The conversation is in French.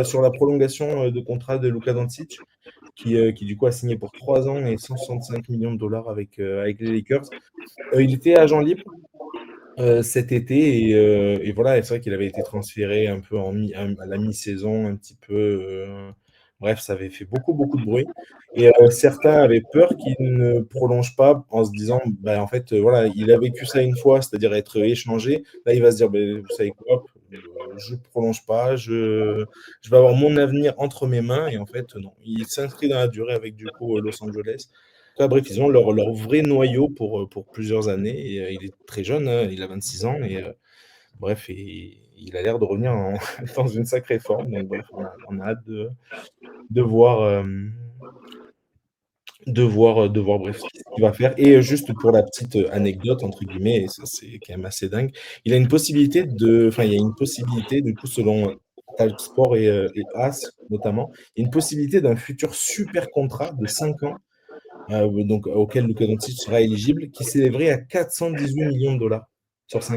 Sur la prolongation de contrat de Luka Doncic, qui du coup a signé pour 3 ans et 165 millions de dollars avec les Lakers. Il était agent libre cet été et voilà, et c'est vrai qu'il avait été transféré un peu à la mi-saison, un petit peu. Bref, ça avait fait beaucoup, beaucoup de bruit. Et certains avaient peur qu'il ne prolonge pas en se disant, bah, en fait, voilà, il a vécu ça une fois, c'est-à-dire être échangé. Là, il va se dire, bah, vous savez quoi, je prolonge pas, je vais avoir mon avenir entre mes mains. Et en fait, non, il s'inscrit dans la durée avec du coup Los Angeles. Enfin, bref, ils ont leur vrai noyau pour plusieurs années. Et il est très jeune, hein, il a 26 ans. Et bref, et il a l'air de revenir dans une sacrée forme. Donc bref, on a hâte de voir, bref, ce qu'il va faire. Et juste pour la petite anecdote, entre guillemets, et ça c'est quand même assez dingue, il a une possibilité enfin, il y a une possibilité, du coup, selon Talksport et As notamment, il y a une possibilité d'un futur super contrat de 5 ans, donc auquel Luka Doncic sera éligible, qui s'élèverait à 418 millions de dollars sur 5